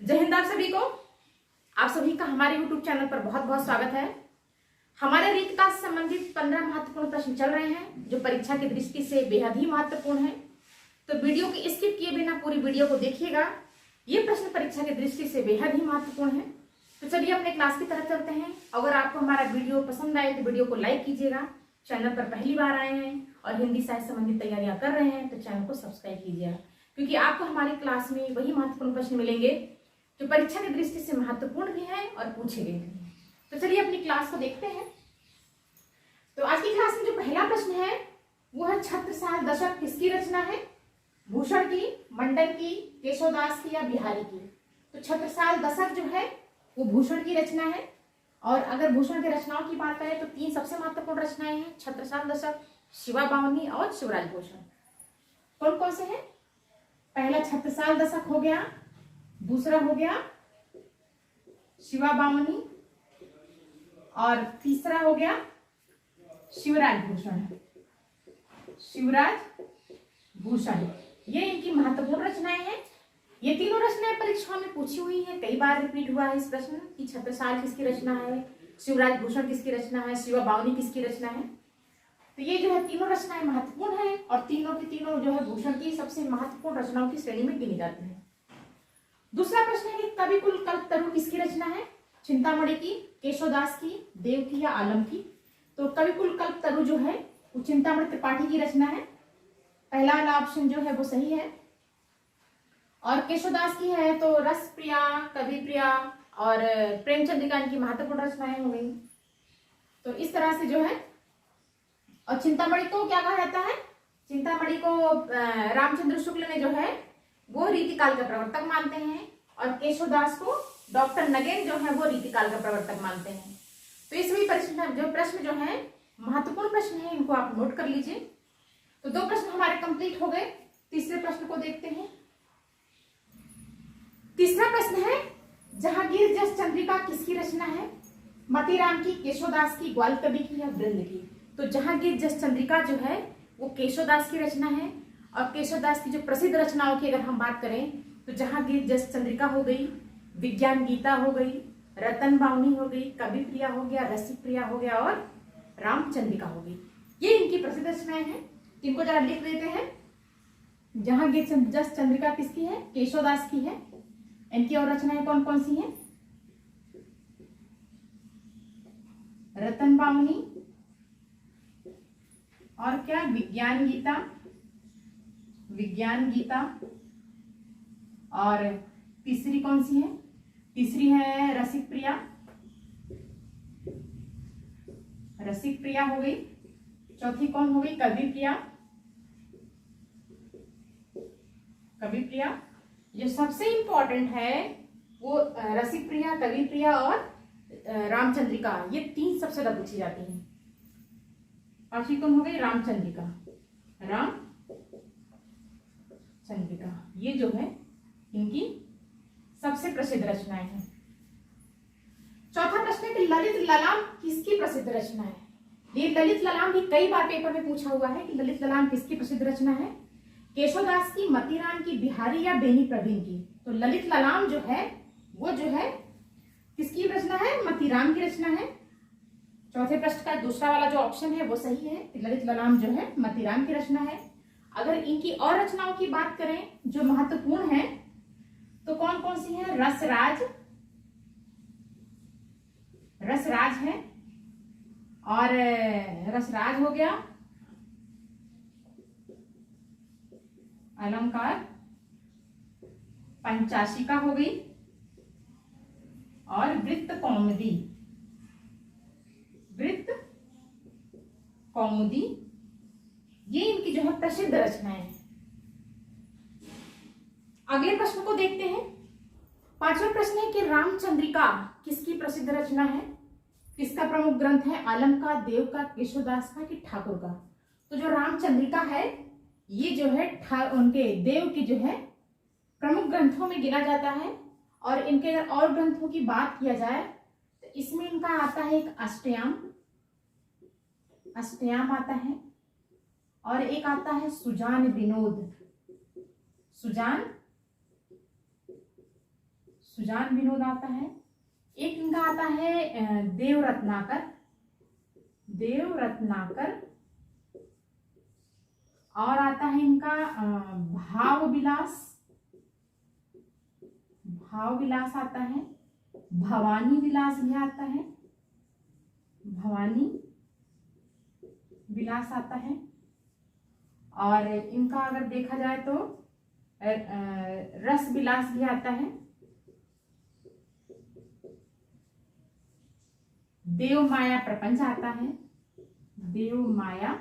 जय हिंद। आप सभी का हमारे YouTube चैनल पर बहुत बहुत स्वागत है। हमारे रीतिकाल से संबंधित 15 महत्वपूर्ण प्रश्न चल रहे हैं जो परीक्षा की दृष्टि से बेहद ही महत्वपूर्ण है। तो वीडियो को स्किप किए बिना पूरी वीडियो को देखिएगा। ये प्रश्न परीक्षा की दृष्टि से बेहद ही महत्वपूर्ण है। तो चलिए अपने क्लास की तरफ चलते हैं। अगर आपको हमारा वीडियो पसंद आए तो वीडियो को लाइक कीजिएगा। चैनल पर पहली बार आए हैं और हिंदी साहित्य संबंधित तैयारियां कर रहे हैं तो चैनल को सब्सक्राइब कीजिएगा, क्योंकि आपको हमारी क्लास में वही महत्वपूर्ण प्रश्न मिलेंगे जो परीक्षा की दृष्टि से महत्वपूर्ण भी है और पूछे गए भी हैं। तो चलिए अपनी क्लास को देखते हैं। तो आज की क्लास में जो पहला प्रश्न है वो है छत्रसाल दशक किसकी रचना है? भूषण की, मंडन की, केशवदास की या बिहारी की? तो छत्रसाल दशक जो है वो भूषण की रचना है। और अगर भूषण की रचनाओं की बात करें तो 3 सबसे महत्वपूर्ण रचनाएं हैं, छत्रसाल दशक, शिवा बावनी और शिवराज भूषण। कौन कौन से हैं? पहला छत्रसाल दशक हो गया, दूसरा हो गया शिवा बावनी और तीसरा हो गया शिवराज भूषण। शिवराज भूषण ये इनकी महत्वपूर्ण रचनाएं हैं। ये तीनों रचनाएं परीक्षाओं में पूछी हुई हैं, कई बार रिपीट हुआ है इस प्रश्न कि छत्रसाल किसकी रचना है, शिवराज भूषण किसकी रचना है, शिवा बावनी किसकी रचना है। तो ये जो है तीनों रचनाएं महत्वपूर्ण है और तीनों की तीनों जो है भूषण की सबसे महत्वपूर्ण रचनाओं की श्रेणी में गिनी जाती है। दूसरा प्रश्न है कि कविकुल कल्पतरु किसकी रचना है? चिंतामणि की, केशवदास की, देव की या आलम की? तो कविकुल कल्पतरु जो है वो चिंतामणि त्रिपाठी की रचना है। पहला वाला ऑप्शन जो है वो सही है। और केशवदास की है तो रस प्रिया, कवि प्रिया और प्रेमचंद्रिका इनकी महत्वपूर्ण रचनाएं हो गई। तो इस तरह से जो है, और चिंतामणि को क्या कहा जाता है? चिंतामणि को रामचंद्र शुक्ल ने जो है वो रीतिकाल का प्रवर्तक मानते हैं और केशवदास को डॉक्टर नगेन जो है वो रीतिकाल का प्रवर्तक मानते हैं। तो इसमें प्रश्न जो है महत्वपूर्ण प्रश्न है, इनको आप नोट कर लीजिए। तो 2 प्रश्न हमारे कंप्लीट हो गए। तीसरे प्रश्न को देखते हैं। तीसरा प्रश्न है जहांगीर जस चंद्रिका किसकी रचना है? मतीराम की, केशवदास की, ग्वाल कवि की या वृंद की? तो जहांगीर जस चंद्रिका जो है वो केशवदास की रचना है। और केशवदास की जो प्रसिद्ध रचनाओं की अगर हम बात करें तो जहांगीर जस चंद्रिका हो गई, विज्ञान गीता हो गई, रतन बावनी हो गई, कवि प्रिया हो गया, रसिक प्रिया हो गया और रामचंद्रिका हो गई। ये इनकी प्रसिद्ध रचनाएं हैं। इनको जरा लिख देते हैं। जहांगीर जस चंद्रिका किसकी है? केशवदास की है। इनकी और रचनाएं कौन कौन सी हैं? रतन बावनी और क्या? विज्ञान गीता, विज्ञान गीता। और तीसरी कौन सी है? तीसरी है रसिक प्रिया, रसिक प्रिया हो गई। चौथी कौन हो गई? कवि प्रिया, कवि प्रिया। जो सबसे इंपॉर्टेंट है वो रसिक प्रिया, कवि प्रिया और रामचंद्रिका, ये 3 सबसे ज्यादा पूछी जाती हैं। पांचवी कौन हो गई? रामचंद्रिका, चंद्रिका। ये जो है इनकी सबसे प्रसिद्ध रचनाएं हैं। चौथा प्रश्न है कि ललित ललाम किसकी प्रसिद्ध रचना है? ये ललित ललाम भी कई बार पेपर में पूछा हुआ है कि ललित ललाम किसकी प्रसिद्ध रचना है? केशवदास की, मतीराम की, बिहारी या बेनी प्रवीण की? तो ललित ललाम जो है वो जो है किसकी रचना है? मतीराम की रचना है। चौथे प्रश्न का दूसरा वाला जो ऑप्शन है वो सही है कि ललित ललाम जो है मतीराम की रचना है। अगर इनकी और रचनाओं की बात करें जो महत्वपूर्ण है तो कौन कौन सी है? रसराज, रसराज है और रसराज हो गया, अलंकार, पंचाशिका हो गई और वृत्त कौमुदी, वृत्त कौमुदी। ये इनकी जो है प्रसिद्ध रचनाएं हैं। अगले प्रश्न को देखते हैं। 5वां प्रश्न है कि रामचंद्रिका किसकी प्रसिद्ध रचना है? किसका प्रमुख ग्रंथ है? आलम का, देव का, केशवदास का कि ठाकुर का? तो जो रामचंद्रिका है ये जो है उनके देव की जो है प्रमुख ग्रंथों में गिना जाता है। और इनके अगर और ग्रंथों की बात किया जाए तो इसमें इनका आता है एक अष्टयाम, अष्टयाम आता है और एक आता है सुजान विनोद, सुजान सुजान विनोद आता है। एक इनका आता है देव रत्नाकर, देव रत्नाकर। और आता है इनका भाव विलास, भाव विलास आता है। भवानी विलास भी आता है, भवानी विलास आता है। और इनका अगर देखा जाए तो रस विलास भी आता है। देव माया प्रपंच आता है, देव माया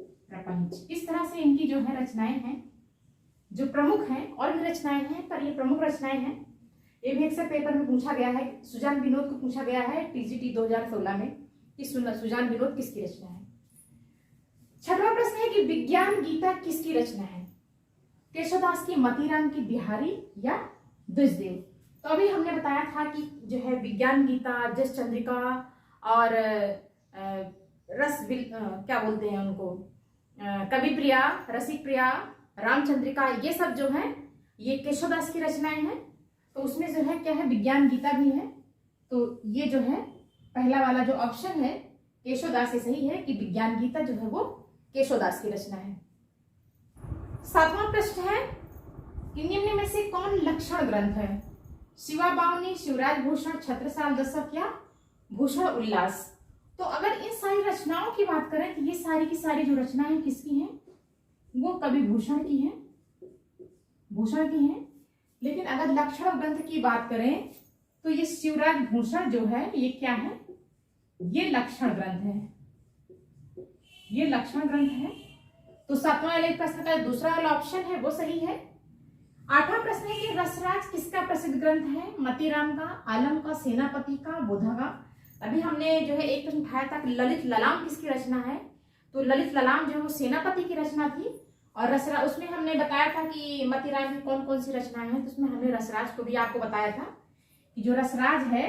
प्रपंच। इस तरह से इनकी जो है रचनाएं हैं, जो प्रमुख हैं। और भी रचनाएं हैं पर ये प्रमुख रचनाएं हैं। ये भी अक्सर पेपर में पूछा गया है, सुजान विनोद को पूछा गया है टीजीटी 2016 में कि सुजान विनोद किसकी रचना है। छठवां प्रश्न है कि विज्ञान गीता किसकी रचना है? केशवदास की, मतीराम की, बिहारी या द्विजदेव? तो अभी हमने बताया था कि जो है विज्ञान गीता, जस चंद्रिका और क्या बोलते हैं उनको, कवि प्रिया, रसिक प्रिया, रामचंद्रिका, ये सब जो है ये केशवदास की रचनाएं हैं। तो उसमें जो है क्या है, विज्ञान गीता भी है। तो ये जो है पहला वाला जो ऑप्शन है केशवदास से सही है कि विज्ञान गीता जो है वो केशवदास की रचना है। सातवां प्रश्न है कि निम्न में से कौन लक्षण ग्रंथ है? शिवा बावनी, शिवराज भूषण, छत्रसाल दशक या भूषण उल्लास? तो अगर इन सारी रचनाओं की बात करें तो ये सारी की सारी जो रचनाएं किसकी हैं? वो कवि भूषण की हैं, भूषण की हैं। लेकिन अगर लक्षण ग्रंथ की बात करें तो ये शिवराज भूषण जो है ये क्या है? ये लक्षण ग्रंथ है, ये लक्षण ग्रंथ है। तो सातवां वाले प्रश्न का दूसरा वाला ऑप्शन है वो सही है। आठवां प्रश्न है कि रसराज किसका प्रसिद्ध ग्रंथ है? मतीराम का, आलम का, सेनापति का, बोधा का? अभी हमने जो है एक प्रश्न उठाया था कि ललित ललाम किसकी रचना है? तो ललित ललाम जो है वो सेनापति की रचना थी। और रसराज, उसमें हमने बताया था कि मतीराम की कौन कौन सी रचनाएं हैं। तो उसमें हमने रसराज को भी आपको बताया था कि जो रसराज है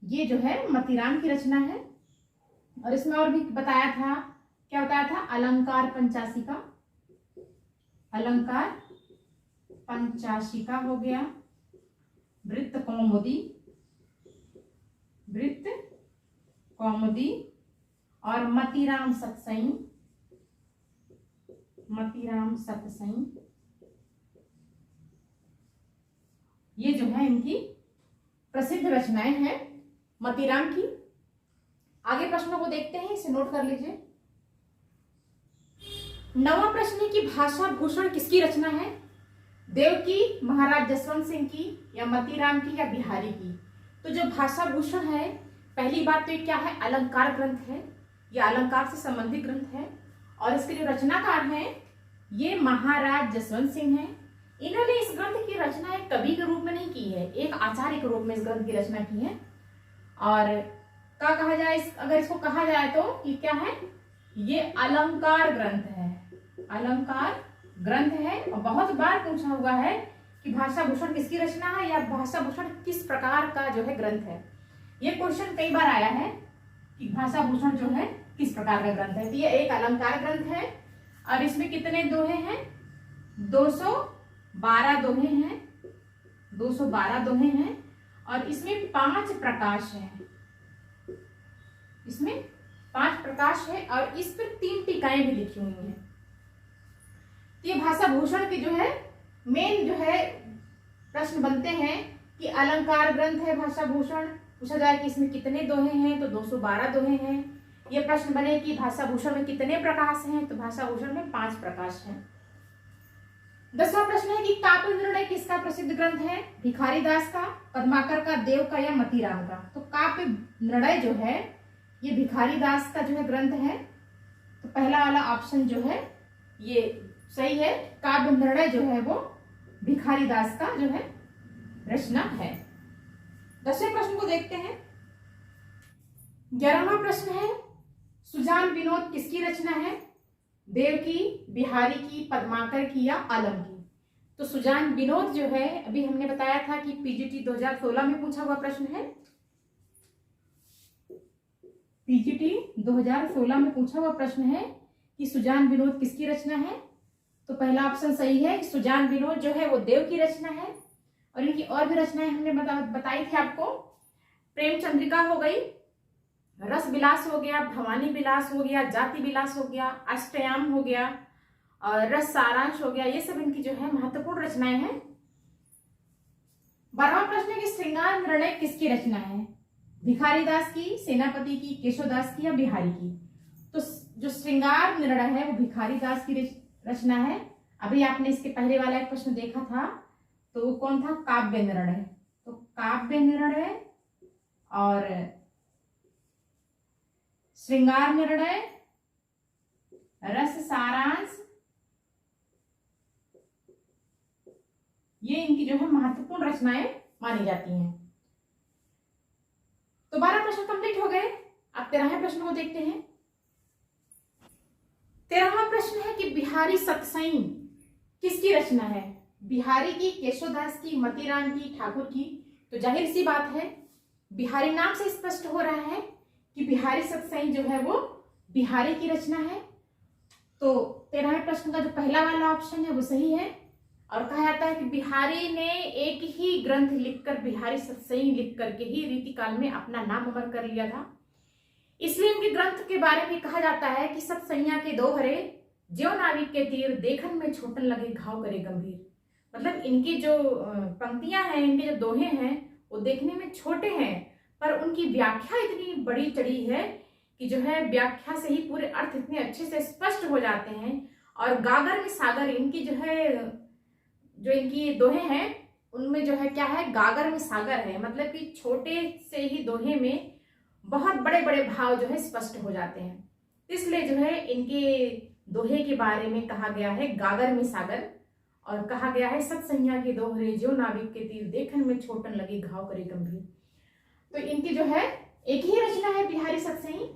ये जो है मतीराम की रचना है। और इसमें और भी बताया था, क्या बताया था? अलंकार पंचाशिका, अलंकार पंचाशिका हो गया, वृत्त कौमुदी, वृत्त कौमुदी, और मतीराम सतसई, मतीराम सतसई। ये जो है इनकी प्रसिद्ध रचनाएं हैं मतीराम की। आगे प्रश्नों को देखते हैं, इसे नोट कर लीजिए। नवा प्रश्न है कि भाषा भूषण किसकी रचना है? देव की, महाराज जसवंत सिंह की, या मतीराम की, या बिहारी की? तो जो भाषा भूषण है, पहली बात तो ये क्या है? अलंकार ग्रंथ है, ये अलंकार से संबंधित ग्रंथ है। और इसके जो रचनाकार हैं ये महाराज जसवंत सिंह हैं। इन्होंने इस ग्रंथ की रचना एक कवि के रूप में नहीं की है, एक आचार्य के रूप में इस ग्रंथ की रचना की है। और क्या कहा जाए, अगर इसको कहा जाए तो ये क्या है? ये अलंकार ग्रंथ है, अलंकार ग्रंथ है। और बहुत बार पूछा हुआ है कि भाषा भूषण किसकी रचना है या भाषा भूषण किस प्रकार का जो है ग्रंथ है। ये क्वेश्चन कई बार आया है कि भाषा भूषण जो है किस प्रकार का ग्रंथ है। तो ये एक अलंकार ग्रंथ है। और इसमें कितने दोहे हैं? 212 दोहे हैं, 212 दोहे हैं। और इसमें 5 प्रकाश है, इसमें 5 प्रकाश है। और इस पर 3 टीकाएं भी लिखी हुई हैं। ये भाषा भूषण की जो है मेन जो है प्रश्न बनते हैं कि अलंकार ग्रंथ है भाषा भूषण, पूछा जाए कि इसमें कितने दोहे हैं तो 212 दोहे हैं। ये प्रश्न बने कि भाषा भूषण में कितने प्रकाश हैं, तो भाषा भूषण में 5 प्रकाश हैं। 10वां प्रश्न है कि काव्य निर्णय किसका प्रसिद्ध ग्रंथ है? भिखारी दास का, पद्माकर का, देव का, या मतीराम का? तो काव्य निर्णय जो है ये भिखारी दास का जो है ग्रंथ है। तो पहला वाला ऑप्शन जो है ये सही है, काव्य निर्णय जो है वो भिखारी दास का जो है रचना है। 10वें प्रश्न को देखते हैं। 11वां प्रश्न है सुजान विनोद किसकी रचना है? देव की, बिहारी की, पद्माकर की, या आलम की? तो सुजान विनोद जो है अभी हमने बताया था कि पीजीटी 2016 में पूछा हुआ प्रश्न है, पीजीटी 2016 में पूछा हुआ प्रश्न है कि सुजान विनोद किसकी रचना है। तो पहला ऑप्शन सही है कि सुजान विनोद जो है वो देव की रचना है। और इनकी और भी रचनाएं हमने बताई थी आपको। प्रेम चंद्रिका हो गई, रस विलास हो गया, भवानी विलास हो गया, जाति विलास हो गया, अष्टयाम हो गया और रस सारांश हो गया। ये सब इनकी जो है महत्वपूर्ण रचनाएं हैं। 12वां प्रश्न है कि श्रृंगार निर्णय किसकी रचना है? भिखारी दास की, सेनापति की, केशवदास की या बिहारी की? तो जो श्रृंगार निर्णय है वो भिखारी दास की रचना है। अभी आपने इसके पहले वाला एक प्रश्न देखा था, तो वो कौन था? काव्य निर्णय। तो काव्य निर्णय और श्रृंगार निर्णय, रस सारांश, ये इनकी जो है महत्वपूर्ण रचनाएं मानी जाती हैं। तो 12 प्रश्न कंप्लीट हो गए। अब 13वें प्रश्न को देखते हैं। 13वां प्रश्न है कि बिहारी सतसई किसकी रचना है? बिहारी की, केशवदास की, मतीराम की, ठाकुर की? तो जाहिर सी बात है, बिहारी नाम से स्पष्ट हो रहा है कि बिहारी सतसई जो है वो बिहारी की रचना है। तो 13वें प्रश्न का जो पहला वाला ऑप्शन है वो सही है। और कहा जाता है कि बिहारी ने एक ही ग्रंथ लिखकर, बिहारी सतसई लिख करके ही रीतिकाल में अपना नाम अमर कर लिया था। इसलिए इनके ग्रंथ के बारे में कहा जाता है कि सतसैया के दोहरे, ज्यों नाविक के तीर, देखन में छोटन लगे घाव करे गंभीर। मतलब इनकी जो पंक्तियां हैं, इनके जो दोहे हैं, वो देखने में छोटे हैं पर उनकी व्याख्या इतनी बड़ी चढ़ी है कि जो है व्याख्या से ही पूरे अर्थ इतने अच्छे से स्पष्ट हो जाते हैं। और गागर में सागर, इनकी जो है, जो इनकी दोहे हैं उनमें जो है क्या है, गागर में सागर है। मतलब कि छोटे से ही दोहे में बहुत बड़े बड़े भाव जो है स्पष्ट हो जाते हैं। इसलिए जो है इनके दोहे के बारे में कहा गया है गागर में सागर, और कहा गया है सतसैया के दोहरे, ज्यों नाविक के तीर, देखन में छोटन लगे घाव करे गंभीर। तो इनकी जो है एक ही रचना है बिहारी सतसई,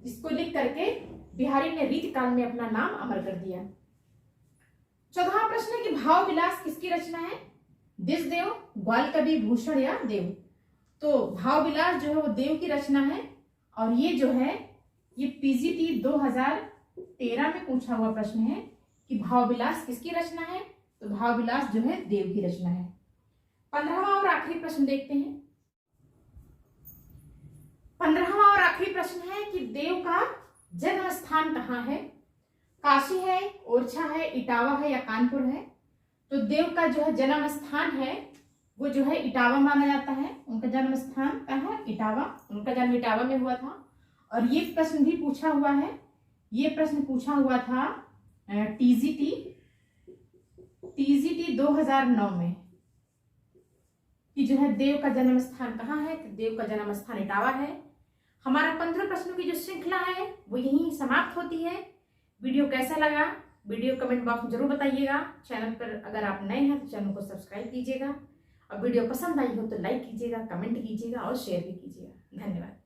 जिसको लिख करके बिहारी ने रीतिकाल में अपना नाम अमर कर दिया। 14वां प्रश्न है कि भाव विलास किसकी रचना है? दिशदेव, ग्वाल कवि, भूषण या देव? तो भाव विलास जो है वो देव की रचना है। और ये जो है ये पीजीटी 2013 में पूछा हुआ प्रश्न है कि भाव विलास किसकी रचना है? तो भाव विलास जो है देव की रचना है। 15वां और आखिरी प्रश्न देखते हैं। 15वां और आखिरी प्रश्न है कि देव का जन्म स्थान कहाँ है? काशी है, ओरछा है, इटावा है या कानपुर है? तो देव का जो है जन्म स्थान है वो जो है इटावा माना जाता है। उनका जन्म स्थान कहाँ है? इटावा। उनका जन्म इटावा में हुआ था। और ये प्रश्न भी पूछा हुआ है, ये प्रश्न पूछा हुआ था टीजीटी 2009 में कि जो है देव का जन्म स्थान कहाँ है? तो देव का जन्म स्थान इटावा है। हमारा 15 प्रश्नों की जो श्रृंखला है वो यहीं समाप्त होती है। वीडियो कैसा लगा, वीडियो कमेंट बॉक्स में जरूर बताइएगा। चैनल पर अगर आप नए हैं तो चैनल को सब्सक्राइब कीजिएगा और वीडियो पसंद आई हो तो लाइक कीजिएगा, कमेंट कीजिएगा और शेयर भी कीजिएगा। धन्यवाद।